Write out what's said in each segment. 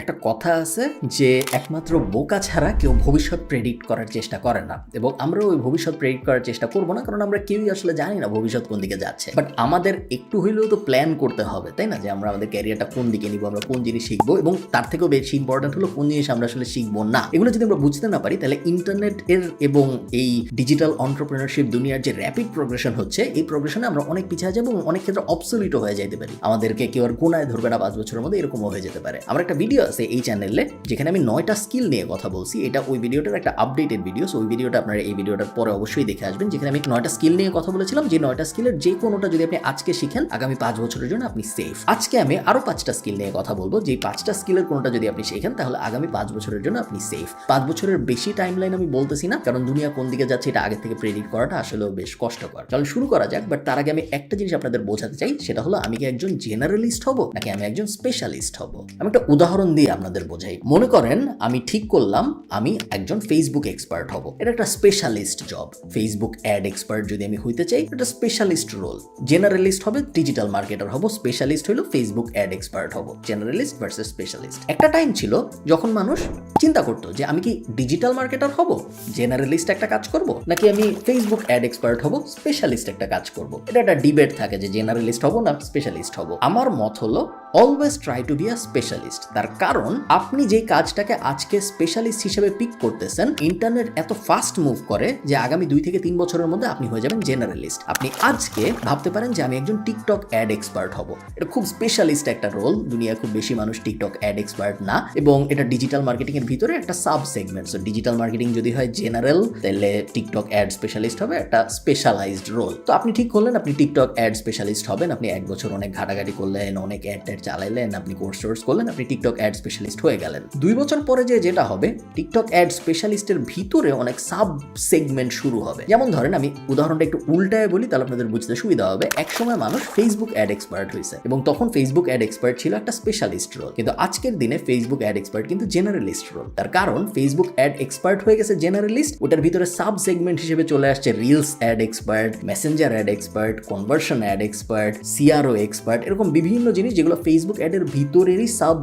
একটা কথা আছে যে একমাত্র বোকা ছাড়া কেউ ভবিষ্যৎ প্রেডিক্ট করার চেষ্টা করে না, এবং আমরা ওই ভবিষ্যৎ প্রেডিক্ট করার চেষ্টা করবো না, কারণ আমরা কেউই আসলে জানি না ভবিষ্যৎ কোন দিকে যাচ্ছে। বাট আমাদের একটু হইলেও তো প্ল্যান করতে হবে, তাই না? যে আমরা আমাদের ক্যারিয়ারটা কোন দিকে নিব, আমরা কোন জিনিস শিখবো, এবং তার থেকেও বেশি ইম্পর্টেন্ট হলো কোন জিনিস আমরা আসলে শিখবো না। এগুলো যদি আমরা বুঝতে না পারি, তাহলে ইন্টারনেট এর এবং এই ডিজিটাল এন্টারপ্রেনারশিপ দুনিয়ার যে র্যাপিড প্রোগ্রেশন হচ্ছে, এই প্রোগ্রেশনে আমরা অনেক পিছিয়ে যাবো এবং অনেক ক্ষেত্রে অবসলিটও হয়ে যেতে পারি। আমাদেরকে কেউ আর গোনায় ধরবে না 5 বছরের মধ্যে, এরকমও হয়ে যেতে পারে। আমার একটা ভিডিও আছে এই চ্যানেলে যেখানে আমি 9টা স্কিল নিয়ে কথা বলছি। এটা ওই ভিডিওটার একটা আপডেটেড ভিডিও, সো ওই ভিডিওটা আপনারা এই ভিডিওটার পরে অবশ্যই দেখে আসবেন, যেখানে আমি 9টা স্কিল নিয়ে কথা বলেছিলাম। যে 9টা স্কিলের যে কোনোটা যদি আপনি আজকে শিখেন, আগামী 5 বছরের জন্য আপনি সেফ। আজকে আমি আরো 5টা স্কিল নিয়ে কথা বলবো, যে 5টা স্কিলের কোনোটা যদি আপনি শিখেন, তাহলে আগামী 5 বছরের জন্য আপনি সেফ। 5 বছরের বেশি টাইমলাইন আমি বলতেছি না, কারণ দুনিয়া কোন দিকে যাচ্ছে এটা আগে থেকে প্রেডিক্ট করাটা আসলেও বেশ কষ্টকর। চলুন শুরু করা যাক। বাট তার আগে আমি একটা জিনিস আপনাদের বোঝাতে চাই, সেটা হলো আমি কি একজন জেনারেলিস্ট হব নাকি আমি একজন স্পেশালিস্ট হব। আমি একটা উদাহরণ দিয়ে আপনাদের বোঝাই। মনে করেন আমি ঠিক করলাম আমি একজন ফেসবুক এক্সপার্ট হব। এটা একটা specialist job. Facebook ad expert যদি আমি হইতে চাই, এটা স্পেশালিস্ট রোল। জেনারেলিস্ট হবে ডিজিটাল মার্কেটার হব, স্পেশালিস্ট হলো ফেসবুক অ্যাড এক্সপার্ট হব। Generalist versus specialist. একটা টাইম ছিল যখন মানুষ চিন্তা করতো যে আমি কি ডিজিটাল মার্কেটার হব, জেনারেলিস্ট একটা কাজ করব, নাকি আমি ফেসবুক অ্যাড এক্সপার্ট হব, স্পেশালিস্ট একটা কাজ করব। এটা একটা ডিবেট থাকে যে জেনারেলিস্ট হব না স্পেশালিস্ট হব। আমার মত হলো always try to be a specialist. তার কারণ আপনি যে কাজটাকে আজকে স্পেশালিস্ট হিসেবে পিক করতেছেন, ইন্টারনেট এত ফাস্ট মুভ করে যে আগামী 2 থেকে 3 বছরের মধ্যে আপনি হয়ে যাবেন জেনারেলিস্ট। আপনি আজকে ভাবতে পারেন যে আমি একজন টিকটক অ্যাড এক্সপার্ট হব। এটা খুব স্পেশালিস্ট একটা রোল। দুনিয়ায় খুব বেশি মানুষ টিকটক অ্যাড এক্সপার্ট না, এবং এটা ডিজিটাল মার্কেটিং এর ভিতরে একটা sub segment. So digital marketing যদি হয় জেনারেল, তাহলে টিকটক অ্যাড স্পেশালিস্ট হবে একটা স্পেশালাইজড রোল। তো আপনি ঠিক করলেন আপনি টিকটক অ্যাড স্পেশালিস্ট হবেন। আপনি 1 বছর অনেক ঘাটাঘাটি করলেন, অনেক অ্যাড চালাইলেন, আপনি কোর্স করলেন, আপনি টিকটক অ্যাড স্পেশালিস্ট হয়ে গেলেন। 2 বছর পরে যেটা হবে, টিকটক অ্যাড স্পেশালিস্টের ভিতরে অনেক সাব সেগমেন্ট শুরু হবে। যেমন ধরেন আমি উদাহরণটা একটু উল্টায় বলি, তাহলে আপনাদের বুঝতে সুবিধা হবে। একসময় মানুষ ফেসবুক অ্যাড এক্সপার্ট হয়েছে, এবং তখন ফেসবুক অ্যাড এক্সপার্ট ছিল একটা স্পেশালিস্ট রোল। কিন্তু আজকের দিনে ফেসবুক অ্যাড এক্সপার্ট কিন্তু জেনারেলিস্ট রোল। তার কারণ ফেসবুক অ্যাড এক্সপার্ট হয়ে গেছে জেনারেলিস্ট, ওটার ভিতরে সাব সেগমেন্ট হিসেবে চলে আসছে reels ad expert, Messenger ad expert, conversion ad expert, CRO expert, এরকম বিভিন্ন জিনিস যেগুলো ফেসবুক অ্যাডের ভিতরেরই সাব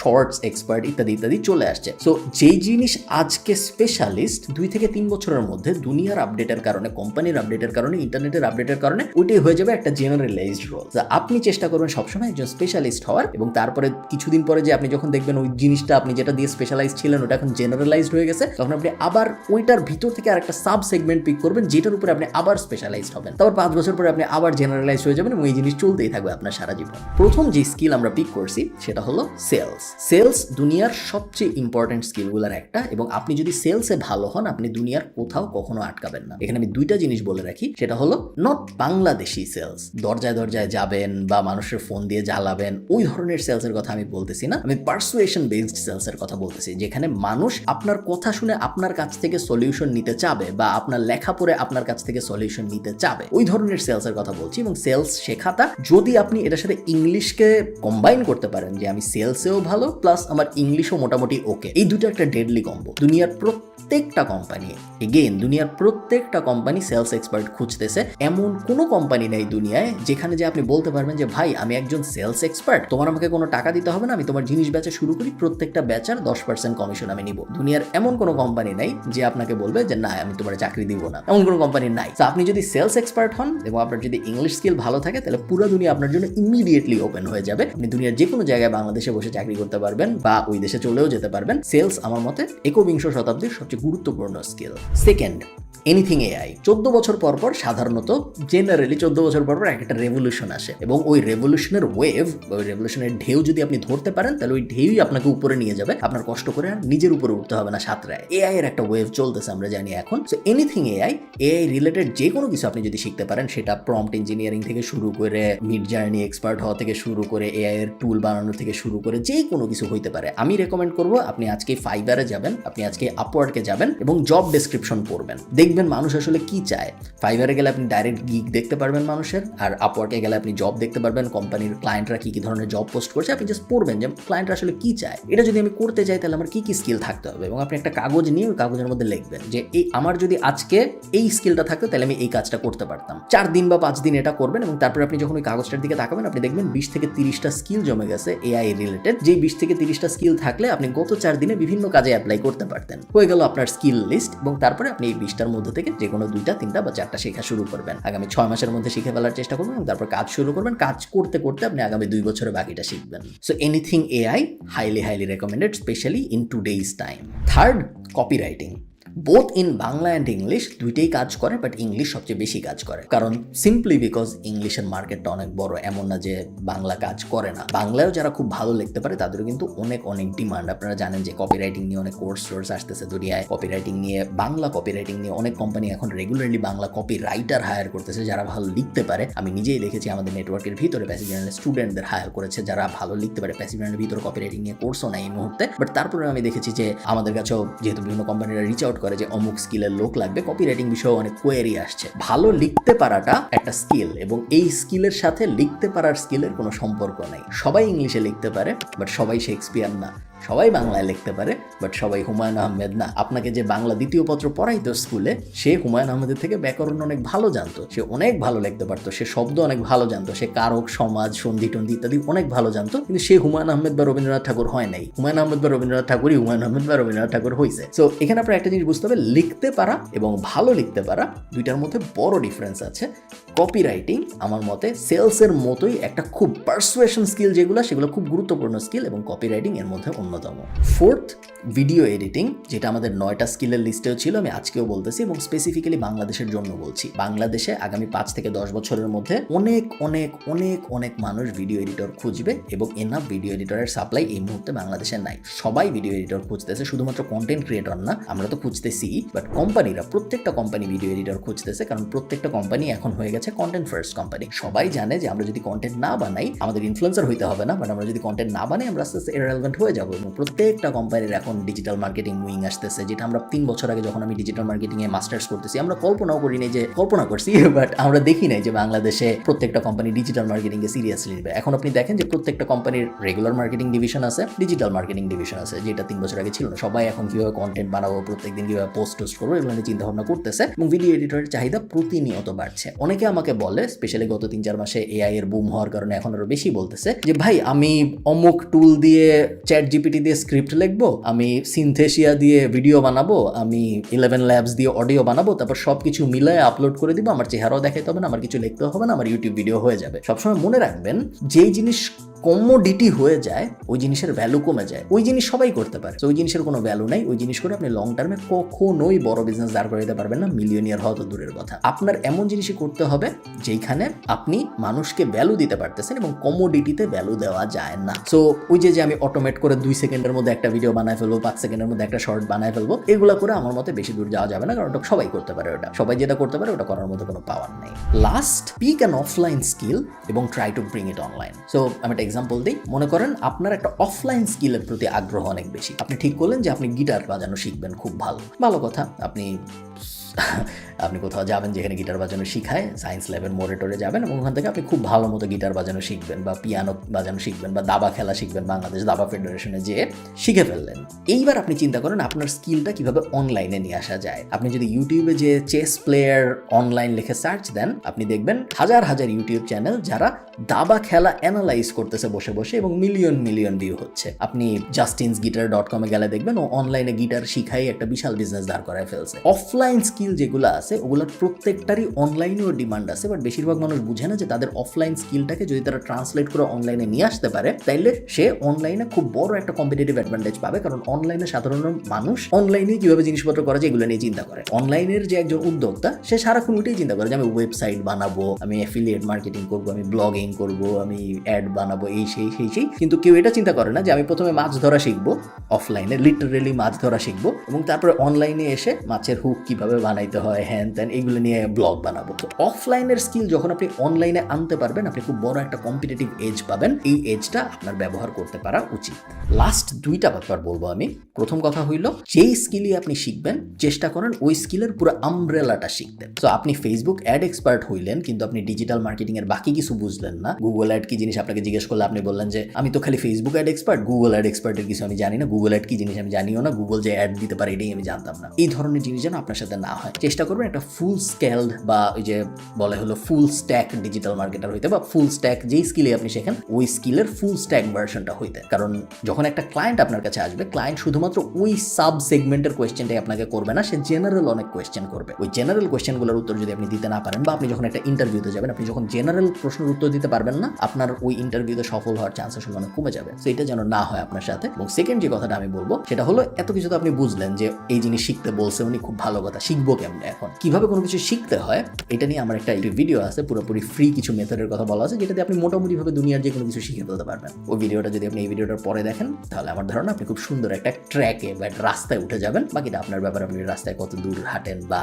শর্টস এক্সপার্ট ইত্যাদি ইত্যাদি চলে আসছে। সো যেই জিনিস আজকে স্পেশালিস্ট 2 থেকে 3 বছরের মধ্যে দুনিয়ার আপডেটের কারণে, কোম্পানির আপডেটের কারণে, ইন্টারনেটের আপডেটের কারণে ওইটাই হয়ে যাবে একটা জেনারেলাইজড রোল। আপনি চেষ্টা করবেন সবসময় একজন স্পেশালিস্ট হওয়ার, এবং তারপরে কিছুদিন পরে যে আপনি যখন দেখবেন ওই জিনিসটা আপনি যেটা দিয়ে স্পেশালাইজড ছিলেন ওটা এখন জেনারেলাইজড হয়ে গেছে, তখন আপনি আবার ওইটার ভিতর থেকে আরেকটা সাব সেগমেন্ট পিক করবেন, যেটার উপরে আপনি আবার স্পেশালাইজড হবেন। তারপর 5 বছর পরে আপনি আবার জেনারেলাইজড হয়ে যাবেন, এবং এই জিনিস চলতেই থাকবে আপনার সারা জীবন। প্রথম যে স্কিল আমরা পিক করছি সেটা হলো সেলস। সেলস দুনিয়ার সবচেয়ে ইম্পর্টেন্ট স্কিলগুলোর একটা, এবং আপনি যদি সেলসে ভালো হন, আপনি দুনিয়ার কোথাও কখনো আটকাবেন না। এখানে আমি 2টা জিনিস বলে রাখি, সেটা হলো নট বাংলাদেশি সেলস, দরজায় দরজায় যাবেন বা মানুষের ফোন দিয়ে জ্বালাবেন, ওই ধরনের সেলসের কথা আমি বলতেছি না। আমি পারসুয়েশন বেসড সেলসের কথা বলতেছি, যেখানে মানুষ আপনার কথা শুনে আপনার কাছ থেকে সলিউশন নিতে চাবে, বা আপনার লেখা পড়ে আপনার কাছ থেকে সলিউশন নিতে চাবে, ওই ধরনের সেলসের কথা বলছি। এবং সেলস শেখাটা যদি আপনি এটার সাথে ইংলিশকে কম্বাইন করতে পারেন, যে আমি সেলসেও ভালো প্লাস আমার ইংলিশও মোটামুটি ওকে, এই দুটো একটা ডেডলি কম্বো। দুনিয়ার প্রত্যেকটা কোম্পানি সেলস এক্সপার্ট খুঁজতেছে। এমন কোনো কোম্পানি নেই দুনিয়ায় যেখানে যে আপনি বলতে পারবেন যে ভাই আমি একজন সেলস এক্সপার্ট, তোমার আমাকে কোনো টাকা দিতে হবে না, আমি তোমার জিনিস বেচা শুরু করি, প্রত্যেকটা বেচার 10% কমিশন আমি নিব। দুনিয়ার এমন কোনো কোম্পানি নাই যে আপনাকে বলবে যে না আমি তোমার চাকরি দিব না, এমন কোনো কোম্পানি নাই। তো আপনি যদি সেলস এক্সপার্ট হন এবং আপনার যদি ইংলিশ স্কিল ভালো থাকে, তাহলে পুরো দুনিয়া আপনার জন্য ইমিডিয়েটলি ওপেন হয়ে যাবে। আপনি দুনিয়ার যে কোনো জায়গায় বাংলাদেশে বসে চাকরি করতে পারবেন, বা ওই দেশে চলেও যেতে পারবেন। সেলস আমার মতে 21 শতাব্দীর সবচেয়ে গুরুত্বপূর্ণ স্কিল। Second, anything AI. 14 বছর পর পর সাধারণত জেনারেলি 14 বছর পর পর একটা রেভলিউশন আসে, এবং ওই রেভলিউশনের ওয়েভ, ওই রেভলিউশনের ঢেউ যদি আপনি ধরতে পারেন, তাহলে ওই ঢেউই আপনাকে উপরে নিয়ে যাবে। আপনার কষ্ট করে আর নিজের উপরে উঠতে হবে না সাঁতরায়। এআই এর একটা ওয়েভ চলতেছে আমরা জানি এখন। সো এনিথিং এআই রিলেটেড যে কোনো কিছু আপনি যদি শিখতে পারেন, সেটা প্রম্পট ইঞ্জিনিয়ারিং থেকে শুরু করে মিড জার্নি এক্সপার্ট হওয়া থেকে শুরু করে এআই এর টুল বানানো থেকে শুরু করে যে কোনো কিছু হইতে পারে। আমি রেকমেন্ড করবো আপনি আজকে ফাইবারে যাবেন, আপনি আজকে আপওয়ার্ডকে যাবেন এবং জব ডেসক্রিপশন পড়বেন। দেখবেন মানুষ আসলে কি চায়। ফাইবারে গেলে আপনি ডাইরেক্ট গিগ দেখতে পারবেন মানুষের, আর আপওয়ার্কে গেলে আপনি জব দেখতে পারবেন, কোম্পানির ক্লায়েন্টরা কি ধরনের জব পোস্ট করছে, আপনি জাস্ট পড়বেন যে ক্লায়েন্টরা আসলে কি চায়। এটা যদি আমি করতে চাই তাহলে আমার কি স্কিল থাকতে হবে, এবং আপনি একটা কাগজ নিয়ে ওই কাগজের মধ্যে লিখবেন যে এই আমার যদি আজকে এই স্কিলটা থাকতো তাহলে আমি এই কাজটা করতে পারতাম। 4 দিন বা 5 দিন এটা করবেন, এবং তারপর আপনি যখন ওই কাগজটার দিকে তাকাবেন আপনি দেখবেন 20 থেকে 30টা স্কিল জমে গেছে এআই রিলেটেড, যেই 20 থেকে 30টা স্কিল থাকলে আপনি গত 4 দিনে বিভিন্ন কাজে অ্যাপ্লাই করতে পারতেন। হয়ে গেল আপনার স্কিল লিস্ট, এবং তারপরে আপনি এই 20টার মধ্যে থেকে যে কোনো 2টা 3টা বা 4টা শেখা শুরু করবেন। আগামী 6 মাসের মধ্যে শিখে ফেলার চেষ্টা করবেন, এবং তারপর কাজ শুরু করবেন। কাজ করতে করতে আপনি আগামী 2 বছরে বাকিটা শিখবেন। So anything AI highly recommended, specially in today's time. Third, copywriting. Both in Bangla and English দুইটাই কাজ করে, বাট ইংলিশ সবচেয়ে বেশি কাজ করে, কারণ সিম্পলি বিকজ ইংলিশের মার্কেটটা অনেক বড়। এমন না যে বাংলা কাজ করে না, বাংলায়ও যারা খুব ভালো লিখতে পারে তাদেরও কিন্তু অনেক ডিমান্ড। আপনারা জানেন যে কপিরাইটিং নিয়ে অনেক কোর্স আসতেছে দুনিয়ায়। কপিরাইটিং নিয়ে, বাংলা কপিরাইটিং নিয়ে অনেক কোম্পানি এখন regularly Bangla copy writer hire করতেছে যারা ভালো লিখতে পারে। আমি নিজেই দেখেছি আমাদের নেটওয়ার্কের ভিতরে প্যাসিভ জার্নালের স্টুডেন্টদের হায়ার করেছে যারা ভালো লিখতে পারে। প্যাসিভ জার্নালের ভিতরে কপিরাইটিং নিয়ে কোর্সও নাই এই মুহূর্তে, বাট তারপরে আমি দেখেছি যে আমাদের কাছেও যেহেতু বিভিন্ন কোম্পানিরা রিচ আউট করে যে অমুক স্কিলের লোক লাগবে, কপিরাইটিং বিষয়ে অনেক কোয়েরি আসছে। ভালো লিখতে পারাটা একটা স্কিল, এবং এই স্কিলের সাথে লিখতে পারার স্কিলের কোনো সম্পর্ক নেই। সবাই ইংলিশে লিখতে পারে, বাট সবাই শেক্সপিয়ার না। সবাই বাংলায় লিখতে পারে, বাট সবাই হুমায়ুন আহমেদ না। আপনাকে যে বাংলা দ্বিতীয় পত্র পড়াইতো স্কুলে, সে হুমায়ুন আহমেদের থেকে ব্যাকরণ অনেক ভালো জানতো, সে অনেক ভালো লিখতে পারতো, সে শব্দ অনেক ভালো জানতো, সে কারক, সমাজ, সন্ধি টন্ধি ইত্যাদি অনেক ভালো জানতো, কিন্তু সে হুমায়ুন আহমেদ বা রবীন্দ্রনাথ ঠাকুর হয় নাই। হুমায়ুন আহমেদ বা রবীন্দ্রনাথ ঠাকুরই হুমায়ুন আহমেদ বা রবীন্দ্রনাথ ঠাকুর হয়েছে। সো এখানে আপনার একটা জিনিস বুঝতে হবে, লিখতে পারা এবং ভালো লিখতে পারা দুইটার মধ্যে বড় ডিফারেন্স আছে। কপিরাইটিং আমার মতে সেলসের মতোই একটা খুব পারসুয়েশন স্কিল, সেগুলো খুব গুরুত্বপূর্ণ স্কিল, এবং কপিরাইটিং এর মধ্যে অন্যতম। ফোর্থ, ভিডিও এডিটিং, যেটা আমাদের 9টা স্কিলের লিস্টেও ছিল, আমি আজকেও বলতেছি, এবং স্পেসিফিক্যালি বাংলাদেশের জন্য বলছি। বাংলাদেশে আগামী 5 থেকে 10 বছরের মধ্যে অনেক মানুষ ভিডিও এডিটর খুঁজবে, এবং এনাফ ভিডিও এডিটরের সাপ্লাই এই মুহূর্তে বাংলাদেশে নাই। সবাই ভিডিও এডিটর খুঁজতেছে, শুধুমাত্র কন্টেন্ট ক্রিয়েটর না, আমরা তো খুঁজতেছি, বাট কোম্পানিরা, প্রত্যেকটা কোম্পানি ভিডিও এডিটর খুঁজতেছে, কারণ প্রত্যেকটা কোম্পানি এখন হয়ে গেছে কন্টেন্ট ফার্স্ট কোম্পানি। সবাই জানে যে আমরা যদি কন্টেন্ট না বানাই, আমাদের ইনফ্লুয়েন্সার হইতে হবে না, বাট আমরা যদি কন্টেন্ট না বানাই আমরা আস্তে আস্তে ইররেলেভেন্ট হয়ে যাবো। এবং প্রত্যেকটা কোম্পানির এখন ডিজিটাল মার্কেটিং উইং আসতেছে, যেটা আমরা 3 বছর আগে যখন আমি ডিজিটাল মার্কেটিং এ মাস্টার্স করতেছি আমরা কল্পনাও করিনি, যে কল্পনা করছি বাট আমরা দেখি নাই যে বাংলাদেশে প্রত্যেকটা কোম্পানি ডিজিটাল মার্কেটিং কে সিরিয়াসলি নেবে। এখন আপনি দেখেন যে প্রত্যেকটা কোম্পানির রেগুলার মার্কেটিং ডিভিশন আছে, ডিজিটাল মার্কেটিং ডিভিশন আছে, যেটা 3 বছর আগে ছিল না। সবাই এখন কিভাবে কন্টেন্ট বানাবো, প্রত্যেকদিন কিভাবে পোস্ট করবো, এগুলো নিয়ে চিন্তা ভাবনা করতেছে, এবং ভিডিও এডিটরের চাহিদা প্রতিনিয়ত বাড়ছে। অনেকে আমাকে বলে, স্পেশালি গত 3-4 মাসে এআই এর বুম হওয়ার কারণে এখন আরো বেশি বলতেছে যে ভাই আমি অমুক টুল দিয়ে, চ্যাট জিপিটি দিয়ে স্ক্রিপ্ট লিখবো, আমি সিনথেসিয়া দিয়ে ভিডিও বানাবো, আমি 11 ল্যাবস দিয়ে অডিও বানাবো, তারপর সবকিছু মিলায় আপলোড করে দিব, আমার চেহারাও দেখাইতে হবে না, আমার কিছু লিখতে হবে না, আমার ইউটিউব ভিডিও হয়ে যাবে। সবসময় মনে রাখবেন, যেই জিনিস কমোডিটি হয়ে যায় ওই জিনিসের ভ্যালু কমে যায়। ওই জিনিস সবাই করতে পারে, ওই জিনিসের কোনো ভ্যালু নাই। ওই জিনিস করে আপনি লং টার্মে কখনোই বড় বিজনেস দাঁড় করাতে পারবেন না, মিলিয়নিয়ার হওয়া তো দূরের কথা। আপনার এমন জিনিসই করতে হবে যেখানে আপনি মানুষকে ভ্যালু দিতে পারতেছেন, এবং কমোডিটিতে ভ্যালু দেওয়া যায় না। সো ওই যে আমি অটোমেট করে 2 সেকেন্ডের মধ্যে একটা ভিডিও বানায় ফেলবো, 5 সেকেন্ডের মধ্যে একটা শর্ট বানায় ফেলবো, এগুলো করে আমার মতে বেশি দূর যাওয়া যাবে না, কারণ ওটা সবাই করতে পারে। ওটা সবাই যেটা করতে পারে ওটা করার মতো কোনো পাওয়ার নেই। Last, pick an offline skill এবং try to bring it online. So আমি একটা এক্সাম্পল দিই। মনে করেন আপনার একটা অফলাইন স্কিলের প্রতি আগ্রহ অনেক বেশি। আপনি ঠিক করলেন যে আপনি গিটার বাজানো শিখবেন, খুব ভালো কথা। আপনি কোথাও যাবেন যেখানে গিটার বাজানো শিখায়, সায়েন্স ল্যাবের মোরেটরে যাবেন, এবং ওখান থেকে আপনি খুব ভালো মতো গিটার বাজানো শিখবেন, বা পিয়ানো বাজানো শিখবেন, বা দাবা খেলা শিখবেন, বাংলাদেশ দাবা ফেডারেশনে যেয়ে শিখে ফেললেন। এইবার আপনি চিন্তা করেন আপনার স্কিলটা কিভাবে অনলাইনে নিয়ে আসা যায়। আপনি যদি ইউটিউবে যে চেস প্লেয়ার অনলাইন লিখে সার্চ দেন, আপনি দেখবেন হাজার ইউটিউব চ্যানেল যারা দাবা খেলা অ্যানালাইজ করতেছে বসে বসে, এবং মিলিয়ন ভিউ হচ্ছে। আপনি justinsguitar.com গেলে দেখবেন ও অনলাইনে গিটার শিখাই একটা বিশাল বিজনেস দাঁড় করায় ফেলছে। অফলাইন স্কিল যেগুলো আছে ওগুলোর প্রত্যেকটারই অনলাইনেও ডিমান্ড আছে, বাট বেশিরভাগ মানুষ বুঝে না যে তাদের অফলাইন স্কিলটাকে যদি তারা ট্রান্সলেট করে অনলাইনে নিয়ে আসতে পারে, তাইলে সে অনলাইনে খুব বড় একটা কম্পিটিটিভ অ্যাডভান্টেজ পাবে। কারণ অনলাইনে সাধারণ মানুষ অনলাইনে কিভাবে জিনিসপত্র করা যায় এগুলো নিয়ে চিন্তা করে। অনলাইনের যে একজন উদ্যোক্তা, সে সারাক্ষণ ওইটাই চিন্তা করে যে আমি ওয়েবসাইট বানাবো, আমি অ্যাফিলিয়েট মার্কেটিং করবো, আমি ব্লগিং করবো, আমি অ্যাড বানাবো, এই সেই কিন্তু কেউ এটা চিন্তা করে না যে আমি প্রথমে মাছ ধরা শিখবো, অফলাইনে লিটারেলি মাছ ধরা শিখবো, এবং তারপরে অনলাইনে এসে মাছের হুক কিভাবে বানাবো, বানাইতে হয়, হ্যান ত্যান, এগুলো নিয়ে ব্লগ বানাবো। তো অফলাইনের স্কিল যখন আপনি অনলাইনে আনতে পারবেন, আপনি খুব বড় একটা কম্পিটিটিভ এজ পাবেন। এই এজটা আপনার ব্যবহার করতে পারা উচিত। লাস্ট 2টা ব্যাপার বলবো আমি। প্রথম কথা হইল, যেই স্কিলই আপনি শিখবেন চেষ্টা করেন ওই স্কিলের পুরো আমব্রেলাটা শিখতে। তো আপনি ফেসবুক অ্যাড এক্সপার্ট হইলেন, কিন্তু আপনি ডিজিটাল মার্কেটিং এর বাকি কিছু বুঝলেন না। গুগল অ্যাড কি জিনিস আপনাকে জিজ্ঞেস করলে আপনি বললেন যে আমি তো খালি Facebook ad expert, Google ad এক্সপার্টের কিছু আমি জানি না, গুগল অ্যাড কি জিনিস আমি জানিও না, গুগল যে অ্যাড দিতে পারে এটাই আমি জানতাম না। এই ধরনের জিনিস যেন আপনার সাথে না হয়। চেষ্টা করবেন একটা ফুল স্কেলড বা ওই যে বলে হলো ফুল স্ট্যাক ডিজিটাল মার্কেটার হইতে, বা ফুল স্ট্যাক যেই স্কিলে আপনি শেখেন ওই স্কিলের ফুল স্ট্যাক ভার্সনটা হইতে। কারণ যখন একটা ক্লায়েন্ট আপনার কাছে আসবে, ক্লায়েন্ট শুধুমাত্র ওই সাব সেগমেন্টের কোয়েশ্চেনটাই আপনাকে করবে না, সে জেনারেল অনেক কোয়েশ্চেন করবে। ওই জেনারেল কোয়েশ্চেনগুলোর উত্তর যদি আপনি দিতে না পারেন, বা আপনি যখন একটা ইন্টারভিউতে যাবেন আপনি যখন জেনারেল প্রশ্নের উত্তর দিতে পারবেন না, আপনার ওই ইন্টারভিউতে সফল হওয়ার চান্স আসলে অনেক কমে যাবে। তো এটা যেন না হয় আপনার সাথে। এবং সেকেন্ড যে কথাটা আমি বলবো সেটা হলো, এত কিছু তো আপনি বুঝলেন যে এই জিনিস শিখতে বলছে উনি, খুব ভালো কথা, শিখবো কেমনে এখন, কিভাবে কোনো কিছু শিখতে হয়, এটা নিয়ে আমার একটা ভিডিও আছে, পুরোপুরি ফ্রি কিছু মেথডের কথা বলা আছে, যেটাতে আপনি মোটামুটিভাবে দুনিয়ার যে কোনো কিছু শিখে ফেলতে পারবেন। ওই ভিডিওটা যদি আপনি এই ভিডিওটার পরে দেখেন, তাহলে আমার ধারণা আপনি খুব সুন্দর একটা ট্র্যাকে বা একটা রাস্তায় উঠে যাবেন। বাকিটা আপনার ব্যাপার, আপনি রাস্তায় কত দূর হাঁটেন বা